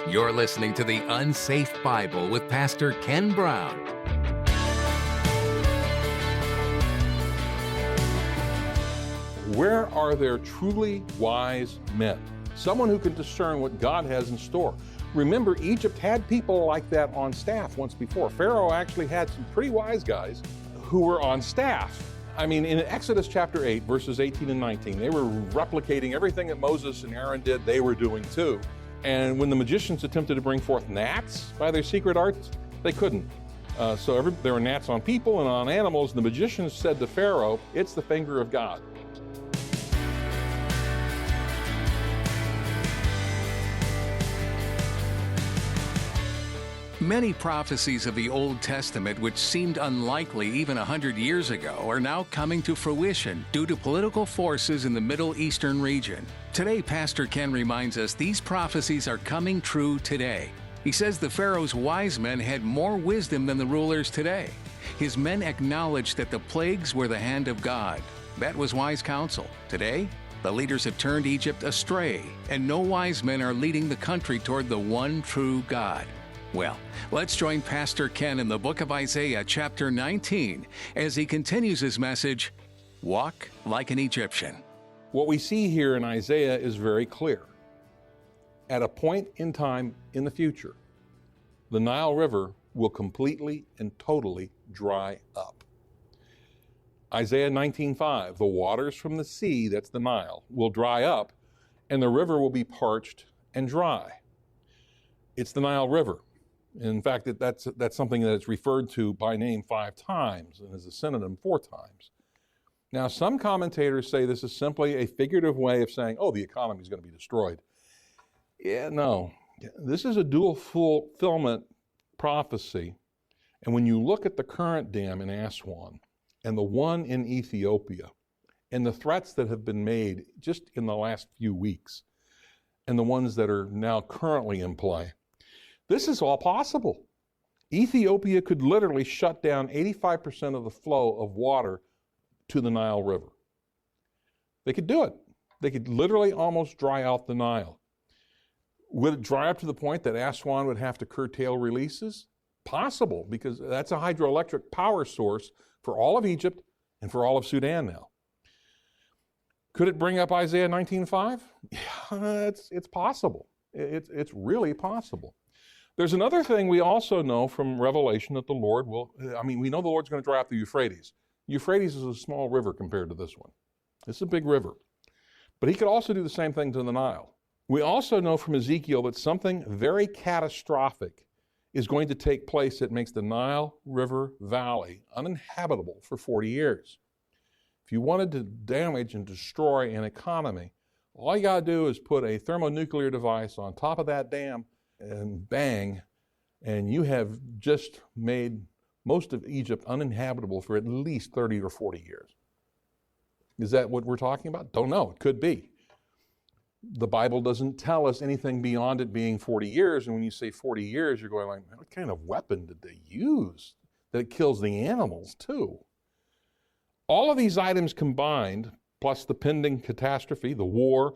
You're listening to the UnSafe Bible with Pastor Ken Brown. Where are there truly wise men? Someone who can discern what God has in store. Remember, Egypt had people like that on staff once before. Pharaoh actually had some pretty wise guys who were on staff. I mean, in Exodus chapter 8, verses 18 and 19, they were replicating everything that Moses and Aaron did, they were doing too. And when the magicians attempted to bring forth gnats by their secret arts, they couldn't. There were gnats on people and on animals, and the magicians said to Pharaoh, "It's the finger of God." Many prophecies of the Old Testament, which seemed unlikely even 100 years ago, are now coming to fruition due to political forces in the Middle Eastern region. Today, Pastor Ken reminds us these prophecies are coming true today. He says the Pharaoh's wise men had more wisdom than the rulers today. His men acknowledged that the plagues were the hand of God. That was wise counsel. Today, the leaders have turned Egypt astray, and no wise men are leading the country toward the one true God. Well, let's join Pastor Ken in the book of Isaiah, chapter 19, as he continues his message, Walk Like an Egyptian. What we see here in Isaiah is very clear. At a point in time in the future, the Nile River will completely and totally dry up. Isaiah 19:5, the waters from the sea, that's the Nile, will dry up, and the river will be parched and dry. It's the Nile River. In fact, that's something that is referred to by name 5 times and is a synonym 4 times. Now, some commentators say this is simply a figurative way of saying, the economy is going to be destroyed. Yeah, no. This is a dual fulfillment prophecy. And when you look at the current dam in Aswan and the one in Ethiopia and the threats that have been made just in the last few weeks and the ones that are now currently in play, this is all possible. Ethiopia could literally shut down 85% of the flow of water to the Nile River. They could do it. They could literally almost dry out the Nile. Would it dry up to the point that Aswan would have to curtail releases? Possible, because that's a hydroelectric power source for all of Egypt and for all of Sudan now. Could it bring up Isaiah 19:5? Yeah, it's possible. It's really possible. There's another thing we also know from Revelation that the Lord we know the Lord's going to dry up the Euphrates. Euphrates is a small river compared to this one. It's a big river. But he could also do the same thing to the Nile. We also know from Ezekiel that something very catastrophic is going to take place that makes the Nile River Valley uninhabitable for 40 years. If you wanted to damage and destroy an economy, all you got to do is put a thermonuclear device on top of that dam and bang, and you have just made most of Egypt uninhabitable for at least 30 or 40 years. Is that what we're talking about? Don't know. It could be. The Bible doesn't tell us anything beyond it being 40 years, and when you say 40 years, you're going like, what kind of weapon did they use that it kills the animals too? All of these items combined, plus the pending catastrophe, the war,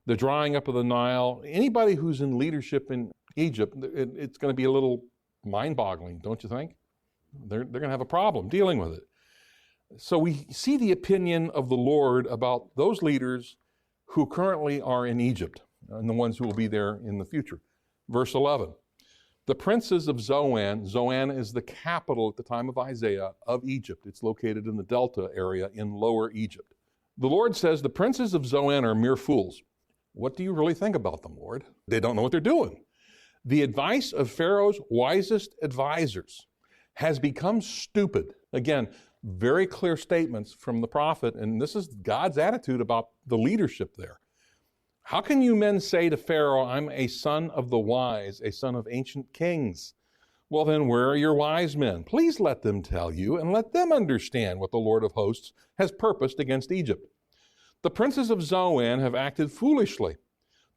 the drying up of the Nile, anybody who's in leadership in Egypt, it's going to be a little mind-boggling, don't you think? They're going to have a problem dealing with it. So we see the opinion of the Lord about those leaders who currently are in Egypt and the ones who will be there in the future. Verse 11, the princes of Zoan is the capital at the time of Isaiah of Egypt. It's located in the Delta area in Lower Egypt. The Lord says the princes of Zoan are mere fools. What do you really think about them, Lord? They don't know what they're doing. The advice of Pharaoh's wisest advisors has become stupid. Again, very clear statements from the prophet, and this is God's attitude about the leadership there. How can you men say to Pharaoh, I'm a son of the wise, a son of ancient kings? Well then, where are your wise men? Please let them tell you, and let them understand what the Lord of hosts has purposed against Egypt. The princes of Zoan have acted foolishly.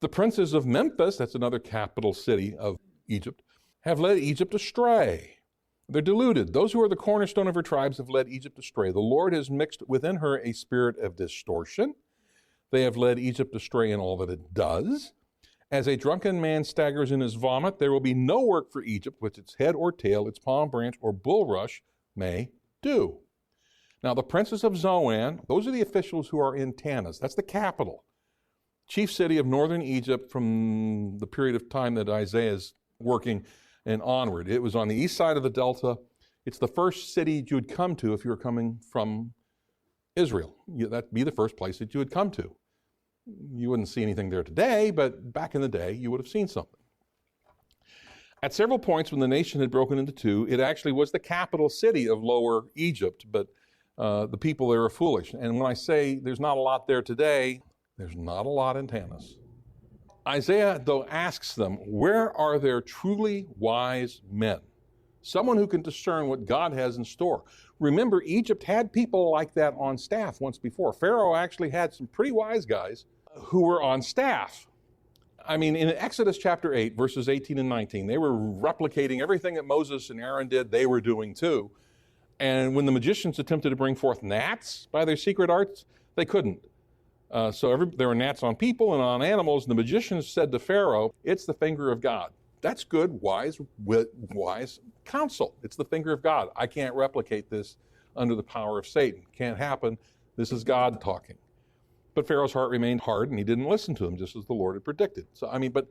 The princes of Memphis, that's another capital city of Egypt, have led Egypt astray. They're deluded. Those who are the cornerstone of her tribes have led Egypt astray. The Lord has mixed within her a spirit of distortion. They have led Egypt astray in all that it does. As a drunken man staggers in his vomit, there will be no work for Egypt which its head or tail, its palm branch or bulrush may do. Now, the princes of Zoan, those are the officials who are in Tanis. That's the capital, chief city of northern Egypt from the period of time that Isaiah is working and onward. It was on the east side of the Delta. It's the first city you would come to if you were coming from Israel. That'd be the first place that you would come to. You wouldn't see anything there today, but back in the day, you would have seen something. At several points when the nation had broken into two, it actually was the capital city of Lower Egypt, but the people there are foolish. And when I say there's not a lot there today, there's not a lot in Tanis. Isaiah, though, asks them, where are there truly wise men? Someone who can discern what God has in store. Remember, Egypt had people like that on staff once before. Pharaoh actually had some pretty wise guys who were on staff. I mean, in Exodus chapter 8, verses 18 and 19, they were replicating everything that Moses and Aaron did, they were doing too. And when the magicians attempted to bring forth gnats by their secret arts, they couldn't. There were gnats on people and on animals, and the magicians said to Pharaoh, it's the finger of God. That's good, wise counsel. It's the finger of God. I can't replicate this under the power of Satan. Can't happen. This is God talking. But Pharaoh's heart remained hard, and he didn't listen to him, just as the Lord had predicted. But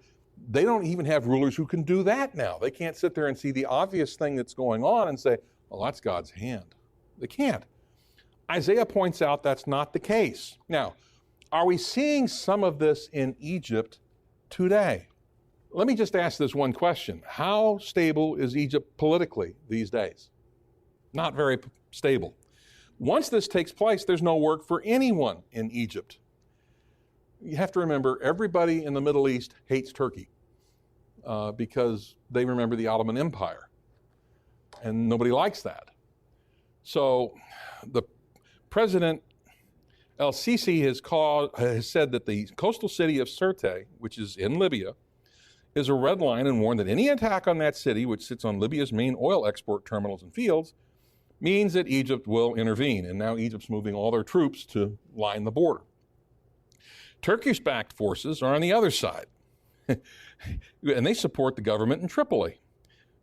they don't even have rulers who can do that now. They can't sit there and see the obvious thing that's going on and say, well, that's God's hand. They can't. Isaiah points out that's not the case. Now, are we seeing some of this in Egypt today? Let me just ask this one question. How stable is Egypt politically these days? Not very stable. Once this takes place, there's no work for anyone in Egypt. You have to remember, everybody in the Middle East hates Turkey because they remember the Ottoman Empire, and nobody likes that. So the President El-Sisi has said that the coastal city of Sirte, which is in Libya, is a red line, and warned that any attack on that city, which sits on Libya's main oil export terminals and fields, means that Egypt will intervene. And now Egypt's moving all their troops to line the border. Turkish-backed forces are on the other side, and they support the government in Tripoli.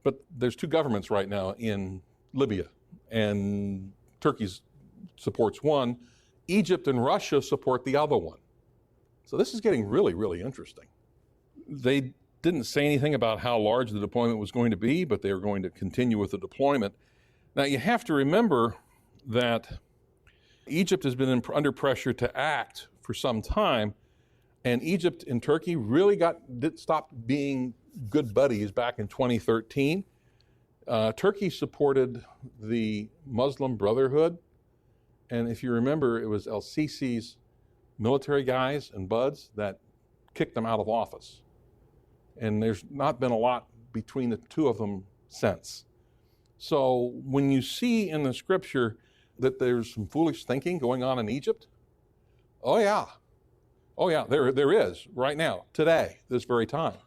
But there's two governments right now in Libya, and Turkey supports one. Egypt and Russia support the other one. So this is getting really, really interesting. They didn't say anything about how large the deployment was going to be, but they were going to continue with the deployment. Now, you have to remember that Egypt has been under pressure to act for some time, and Egypt and Turkey really stopped being good buddies back in 2013. Turkey supported the Muslim Brotherhood, and if you remember, it was El-Sisi's military guys and buds that kicked them out of office. And there's not been a lot between the two of them since. So when you see in the scripture that there's some foolish thinking going on in Egypt, oh yeah, there is right now, today, this very time.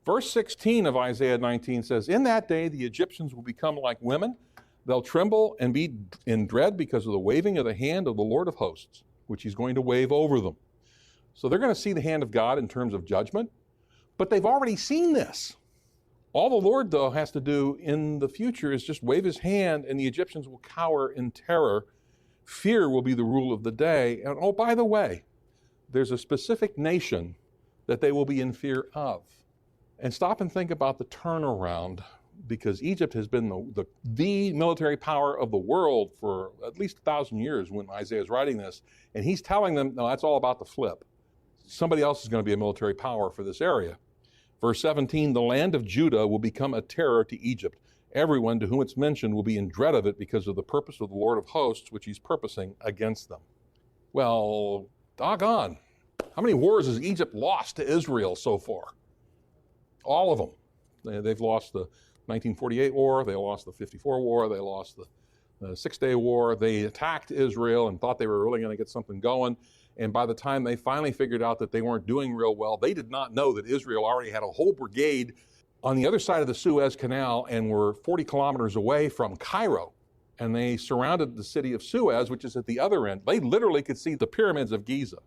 Verse 16 of Isaiah 19 says, in that day the Egyptians will become like women. They'll tremble and be in dread because of the waving of the hand of the Lord of hosts, which he's going to wave over them. So they're going to see the hand of God in terms of judgment. But they've already seen this. All the Lord, though, has to do in the future is just wave his hand, and the Egyptians will cower in terror. Fear will be the rule of the day. And oh, by the way, there's a specific nation that they will be in fear of. And stop and think about the turnaround, because Egypt has been the military power of the world for at least 1,000 years when Isaiah is writing this. And he's telling them, no, that's all about the flip. Somebody else is going to be a military power for this area. Verse 17, the land of Judah will become a terror to Egypt. Everyone to whom it's mentioned will be in dread of it because of the purpose of the Lord of hosts, which he's purposing against them. Well, doggone. How many wars has Egypt lost to Israel so far? All of them. They've lost the 1948 war, they lost the 54 war, they lost the Six-Day War. They attacked Israel and thought they were really going to get something going. And by the time they finally figured out that they weren't doing real well, they did not know that Israel already had a whole brigade on the other side of the Suez Canal and were 40 kilometers away from Cairo. And they surrounded the city of Suez, which is at the other end. They literally could see the pyramids of Giza.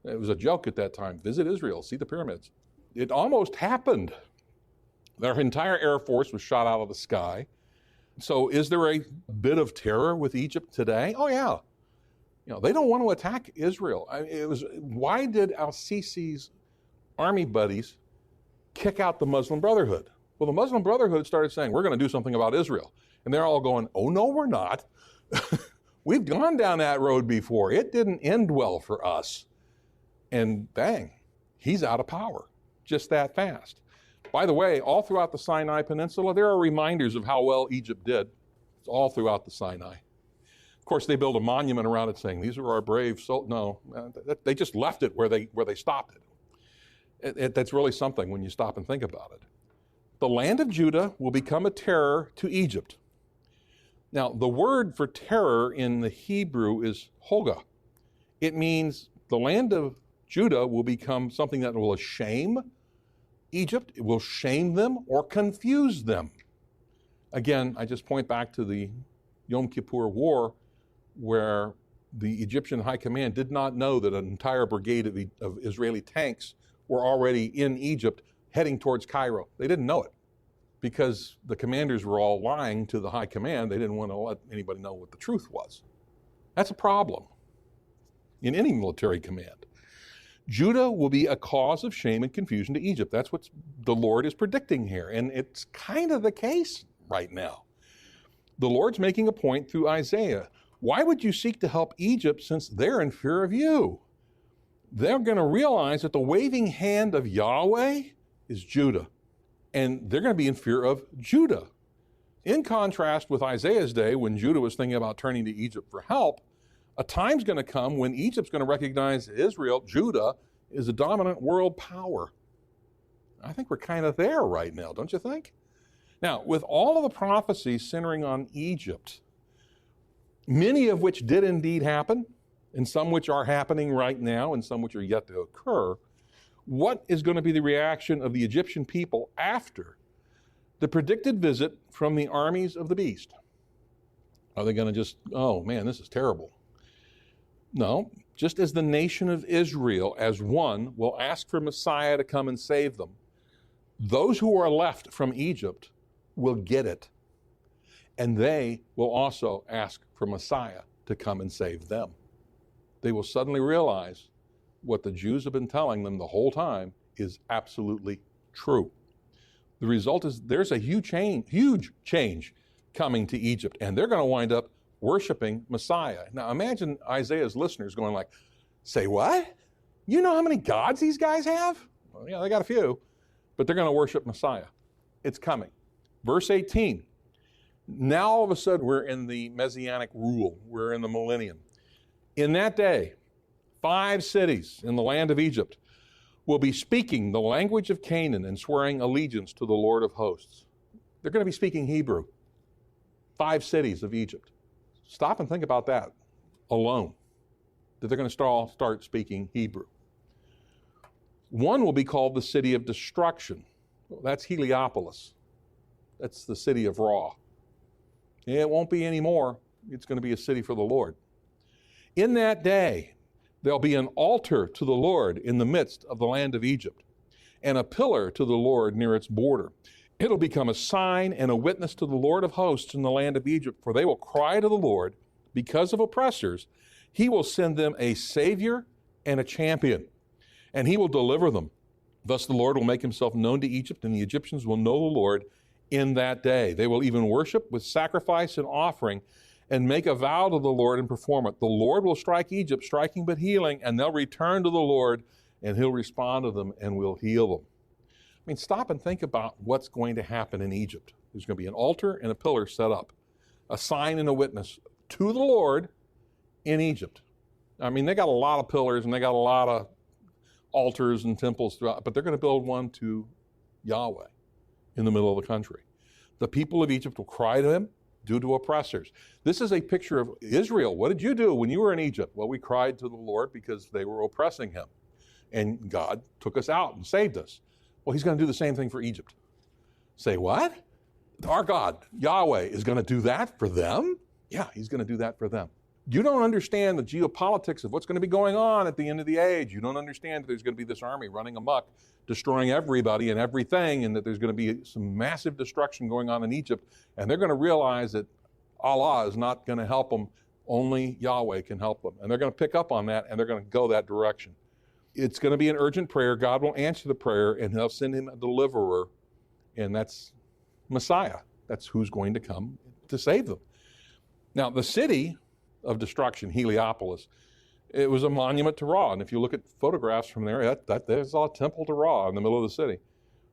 It was a joke at that time. Visit Israel, see the pyramids. It almost happened. Their entire air force was shot out of the sky. So is there a bit of terror with Egypt today? Oh yeah. They don't want to attack Israel. Why did al-Sisi's army buddies kick out the Muslim Brotherhood? Well, the Muslim Brotherhood started saying, we're going to do something about Israel. And they're all going, oh no, we're not. We've gone down that road before. It didn't end well for us. And bang, he's out of power just that fast. By the way, all throughout the Sinai Peninsula, there are reminders of how well Egypt did. It's all throughout the Sinai. Of course, they built a monument around it saying, these are our brave soldiers. No, they just left it where they stopped it. That's really something when you stop and think about it. The land of Judah will become a terror to Egypt. Now, the word for terror in the Hebrew is hoga. It means the land of Judah will become something that will shame Egypt. It will shame them or confuse them. Again, I just point back to the Yom Kippur War, where the Egyptian high command did not know that an entire brigade of Israeli tanks were already in Egypt heading towards Cairo. They didn't know it because the commanders were all lying to the high command. They didn't want to let anybody know what the truth was. That's a problem in any military command. Judah will be a cause of shame and confusion to Egypt. That's what the Lord is predicting here, and it's kind of the case right now. The Lord's making a point through Isaiah. Why would you seek to help Egypt since they're in fear of you? They're going to realize that the waving hand of Yahweh is Judah, and they're going to be in fear of Judah. In contrast with Isaiah's day, when Judah was thinking about turning to Egypt for help, a time's going to come when Egypt's going to recognize Israel, Judah, is a dominant world power. I think we're kind of there right now, don't you think? Now, with all of the prophecies centering on Egypt, many of which did indeed happen, and some which are happening right now, and some which are yet to occur, what is going to be the reaction of the Egyptian people after the predicted visit from the armies of the beast? Are they going to just, oh man, this is terrible? No, just as the nation of Israel as one will ask for Messiah to come and save them, those who are left from Egypt will get it. And they will also ask for Messiah to come and save them. They will suddenly realize what the Jews have been telling them the whole time is absolutely true. The result is there's a huge change coming to Egypt, and they're going to wind up worshiping Messiah. Now imagine Isaiah's listeners going like, say what? You know how many gods these guys have? Well, yeah, they got a few, but they're going to worship Messiah. It's coming. Verse 18. Now all of a sudden we're in the Messianic rule. We're in the millennium. In that day, 5 cities in the land of Egypt will be speaking the language of Canaan and swearing allegiance to the Lord of hosts. They're going to be speaking Hebrew. 5 cities of Egypt. Stop and think about that alone, that they're going to start speaking Hebrew. One will be called the city of destruction. Well, that's Heliopolis. That's the city of Ra. It won't be anymore. It's going to be a city for the Lord. In that day, there'll be an altar to the Lord in the midst of the land of Egypt, and a pillar to the Lord near its border. It'll become a sign and a witness to the Lord of hosts in the land of Egypt, for they will cry to the Lord because of oppressors. He will send them a savior and a champion, and he will deliver them. Thus the Lord will make himself known to Egypt, and the Egyptians will know the Lord in that day. They will even worship with sacrifice and offering and make a vow to the Lord and perform it. The Lord will strike Egypt, striking but healing, and they'll return to the Lord, and he'll respond to them and will heal them. I mean, stop and think about what's going to happen in Egypt. There's going to be an altar and a pillar set up, a sign and a witness to the Lord in Egypt. I mean, they got a lot of pillars and they got a lot of altars and temples throughout, but they're going to build one to Yahweh in the middle of the country. The people of Egypt will cry to him due to oppressors. This is a picture of Israel. What did you do when you were in Egypt? Well, we cried to the Lord because they were oppressing him, and God took us out and saved us. Well, he's going to do the same thing for Egypt. Say what? Our God, Yahweh, is going to do that for them? Yeah, he's going to do that for them. You don't understand the geopolitics of what's going to be going on at the end of the age. You don't understand that there's going to be this army running amok, destroying everybody and everything, and that there's going to be some massive destruction going on in Egypt. And they're going to realize that Allah is not going to help them. Only Yahweh can help them. And they're going to pick up on that, and they're going to go that direction. It's going to be an urgent prayer. God will answer the prayer, and he'll send him a deliverer, and that's Messiah. That's who's going to come to save them. Now, the city of destruction, Heliopolis, it was a monument to Ra. And if you look at photographs from there, there's a temple to Ra in the middle of the city.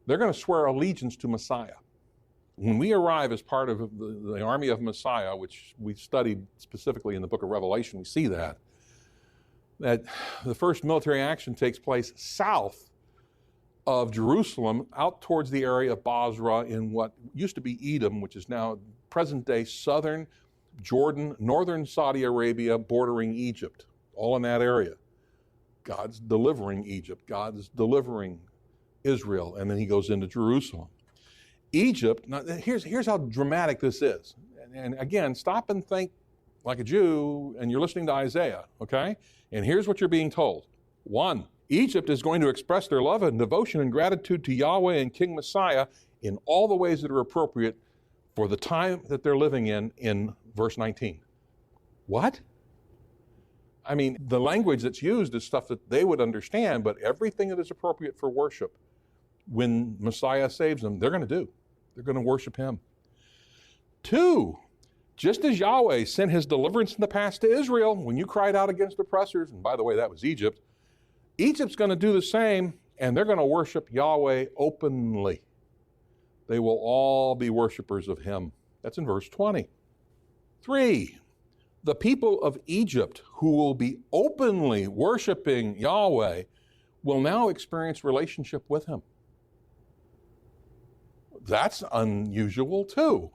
They're going to swear allegiance to Messiah. When we arrive as part of the army of Messiah, which we studied specifically in the book of Revelation, we see that the first military action takes place south of Jerusalem, out towards the area of Basra in what used to be Edom, which is now present-day southern Jordan, northern Saudi Arabia, bordering Egypt, all in that area. God's delivering Egypt. God's delivering Israel, and then he goes into Jerusalem. Egypt, now here's how dramatic this is. And again, stop and think like a Jew, and you're listening to Isaiah, okay? And here's what you're being told. 1, Egypt is going to express their love and devotion and gratitude to Yahweh and King Messiah in all the ways that are appropriate for the time that they're living in verse 19. What? I mean, the language that's used is stuff that they would understand, but everything that is appropriate for worship when Messiah saves them, they're going to do. They're going to worship him. 2, just as Yahweh sent his deliverance in the past to Israel when you cried out against oppressors, and by the way, that was Egypt, Egypt's going to do the same, and they're going to worship Yahweh openly. They will all be worshipers of him. That's in verse 20. 3, the people of Egypt who will be openly worshiping Yahweh will now experience relationship with him. That's unusual too.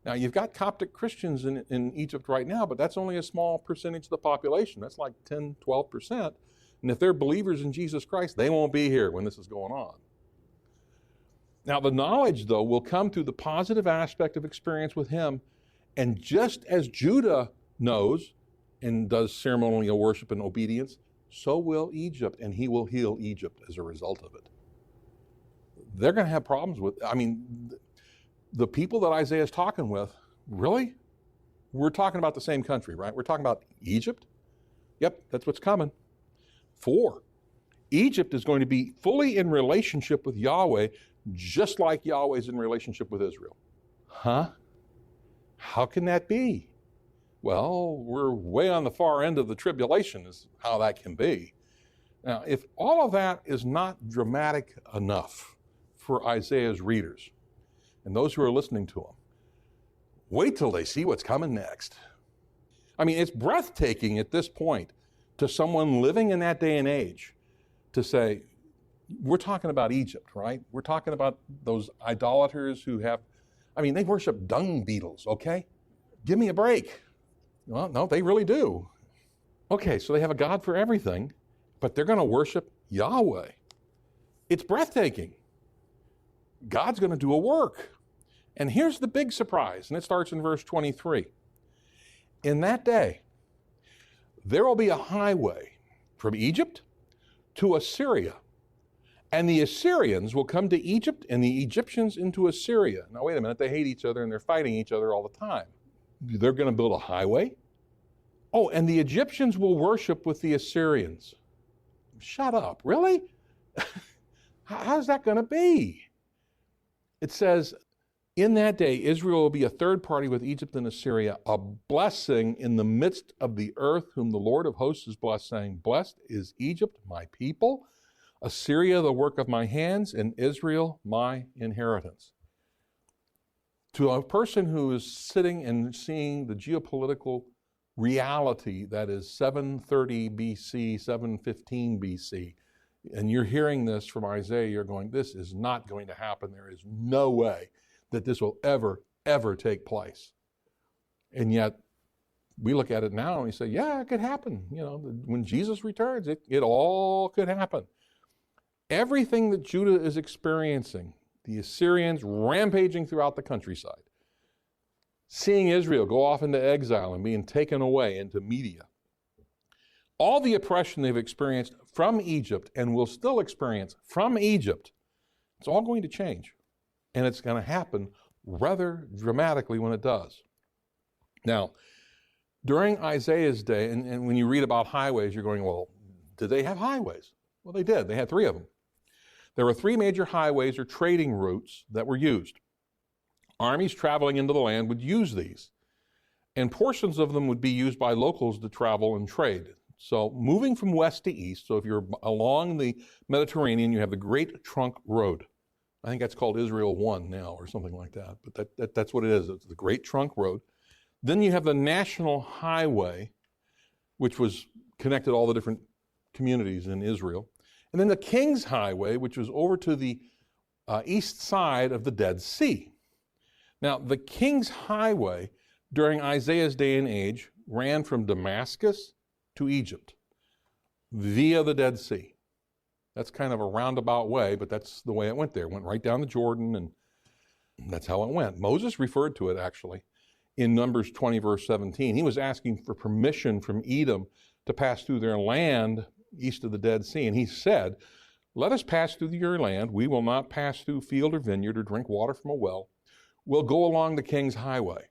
Now, you've got Coptic Christians in Egypt right now, but that's only a small percentage of the population. That's like 10, 12%. And if they're believers in Jesus Christ, they won't be here when this is going on. Now, the knowledge, though, will come through the positive aspect of experience with him. And just as Judah knows and does ceremonial worship and obedience, so will Egypt, and he will heal Egypt as a result of it. They're going to have problems with, the people that Isaiah is talking with, really? We're talking about the same country, right? We're talking about Egypt? Yep, that's what's coming. 4, Egypt is going to be fully in relationship with Yahweh, just like Yahweh's in relationship with Israel. Huh? How can that be? Well, we're way on the far end of the tribulation is how that can be. Now, if all of that is not dramatic enough for Isaiah's readers and those who are listening to him, wait till they see what's coming next. It's breathtaking at this point to someone living in that day and age to say, we're talking about Egypt, right? We're talking about those idolaters who have, they worship dung beetles, okay? Give me a break. Well, no, they really do. Okay, so they have a God for everything, but they're going to worship Yahweh. It's breathtaking. God's going to do a work. And here's the big surprise, and it starts in verse 23. In that day, there will be a highway from Egypt to Assyria, and the Assyrians will come to Egypt and the Egyptians into Assyria. Now, wait a minute, they hate each other and they're fighting each other all the time. They're going to build a highway? Oh, and the Egyptians will worship with the Assyrians. Shut up, really? How's that going to be? It says, in that day, Israel will be a third party with Egypt and Assyria, a blessing in the midst of the earth, whom the Lord of hosts is blessed, saying, blessed is Egypt, my people, Assyria, the work of my hands, and Israel, my inheritance. To a person who is sitting and seeing the geopolitical reality that is 730 BC, 715 BC, and you're hearing this from Isaiah, you're going, this is not going to happen. There is no way that this will ever take place. And yet, we look at it now and we say, yeah, it could happen. When Jesus returns, it all could happen. Everything that Judah is experiencing, the Assyrians rampaging throughout the countryside, seeing Israel go off into exile and being taken away into Media. All the oppression they've experienced from Egypt and will still experience from Egypt, it's all going to change. And it's going to happen rather dramatically when it does. Now, during Isaiah's day, and when you read about highways, you're going, well, did they have highways? Well, they did. They had 3 of them. There were 3 major highways or trading routes that were used. Armies traveling into the land would use these, and portions of them would be used by locals to travel and trade. So moving from west to east, so if you're along the Mediterranean, you have the Great Trunk Road. I think that's called Israel 1 now or something like that, but that's what it is. It's the Great Trunk Road. Then you have the National Highway, which was connected all the different communities in Israel. And then the King's Highway, which was over to the east side of the Dead Sea. Now, the King's Highway during Isaiah's day and age ran from Damascus to Egypt via the Dead Sea. That's kind of a roundabout way, but that's the way it went there. It went right down the Jordan, and that's how it went. Moses referred to it, actually, in Numbers 20, verse 17. He was asking for permission from Edom to pass through their land east of the Dead Sea, and he said, "Let us pass through your land. We will not pass through field or vineyard or drink water from a well. We'll go along the King's Highway."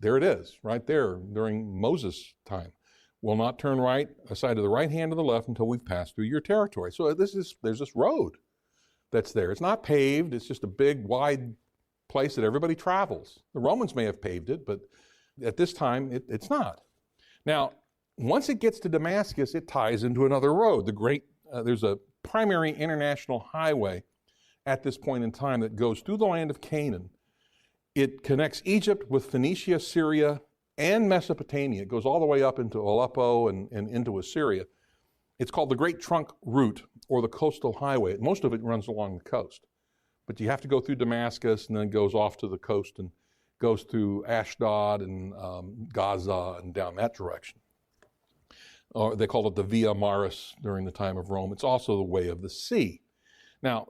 There it is, right there during Moses' time. "Will not turn right aside to the right hand or the left until we've passed through your territory." So there's this road that's there. It's not paved. It's just a big, wide place that everybody travels. The Romans may have paved it, but at this time, it's not. Now, once it gets to Damascus, it ties into another road. There's a primary international highway at this point in time that goes through the land of Canaan. It connects Egypt with Phoenicia, Syria, and Mesopotamia. It goes all the way up into Aleppo and into Assyria. It's called the Great Trunk Route, or the Coastal Highway. Most of it runs along the coast. But you have to go through Damascus, and then it goes off to the coast and goes through Ashdod and Gaza and down that direction. Or they called it the Via Maris during the time of Rome. It's also the Way of the Sea. Now,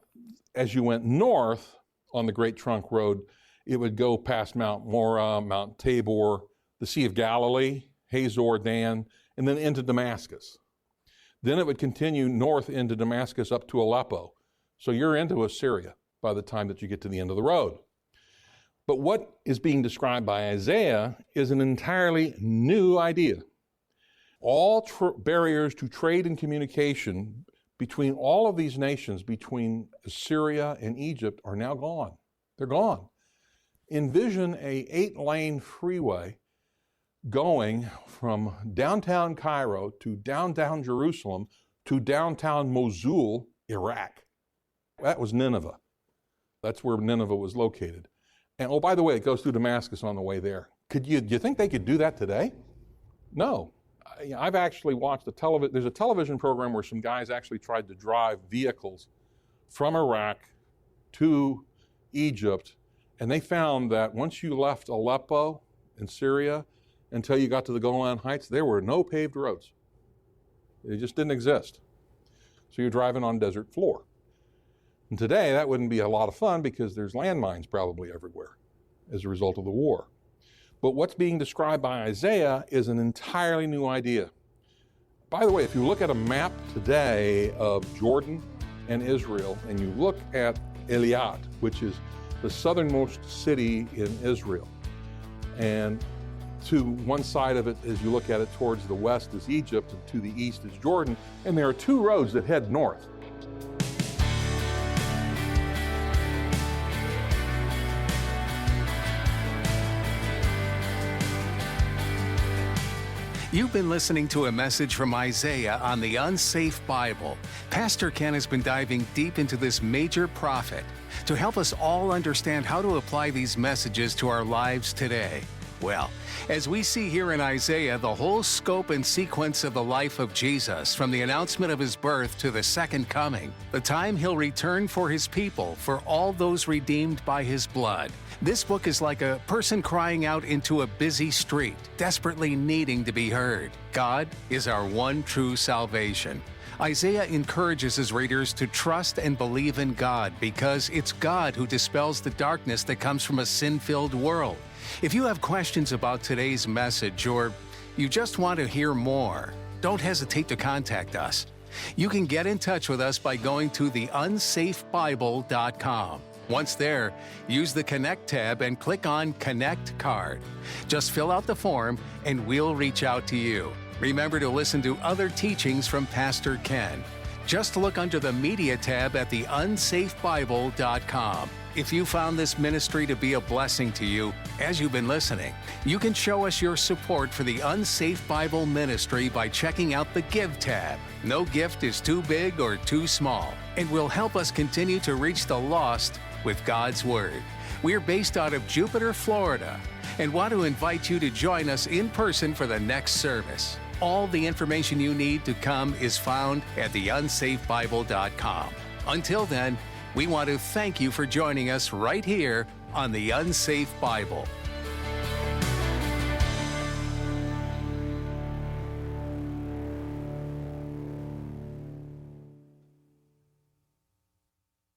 as you went north on the Great Trunk Road, it would go past Mount Morah, Mount Tabor, the Sea of Galilee, Hazor, Dan, and then into Damascus. Then it would continue north into Damascus up to Aleppo. So you're into Assyria by the time that you get to the end of the road. But what is being described by Isaiah is an entirely new idea. All barriers to trade and communication between all of these nations, between Assyria and Egypt, are now gone. They're gone. Envision a 8-lane freeway going from downtown Cairo to downtown Jerusalem to downtown Mosul, Iraq. That was Nineveh. That's where Nineveh was located. And oh, by the way, it goes through Damascus on the way there. Do you think they could do that today? No. I've actually watched there's a television program where some guys actually tried to drive vehicles from Iraq to Egypt, and they found that once you left Aleppo in Syria until you got to the Golan Heights, there were no paved roads. They just didn't exist. So you're driving on desert floor. And today, that wouldn't be a lot of fun because there's landmines probably everywhere as a result of the war. But what's being described by Isaiah is an entirely new idea. By the way, if you look at a map today of Jordan and Israel, and you look at Eilat, which is the southernmost city in Israel, and to one side of it, as you look at it towards the west, is Egypt, and to the east is Jordan, and there are 2 roads that head north. You've been listening to a message from Isaiah on the UnSafe Bible. Pastor Ken has been diving deep into this major prophet to help us all understand how to apply these messages to our lives today. Well, as we see here in Isaiah, the whole scope and sequence of the life of Jesus, from the announcement of his birth to the second coming, the time he'll return for his people, for all those redeemed by his blood. This book is like a person crying out into a busy street, desperately needing to be heard. God is our one true salvation. Isaiah encourages his readers to trust and believe in God because it's God who dispels the darkness that comes from a sin-filled world. If you have questions about today's message or you just want to hear more, don't hesitate to contact us. You can get in touch with us by going to the UnSafeBible.com. Once there, use the Connect tab and click on Connect Card. Just fill out the form and we'll reach out to you. Remember to listen to other teachings from Pastor Ken. Just look under the Media tab at the UnsafeBible.com. If you found this ministry to be a blessing to you as you've been listening, you can show us your support for the UnSafe Bible ministry by checking out the Give tab. No gift is too big or too small, and will help us continue to reach the lost with God's Word. We're based out of Jupiter, Florida, and want to invite you to join us in person for the next service. All the information you need to come is found at theunsafebible.com. Until then, we want to thank you for joining us right here on the UnSafe Bible.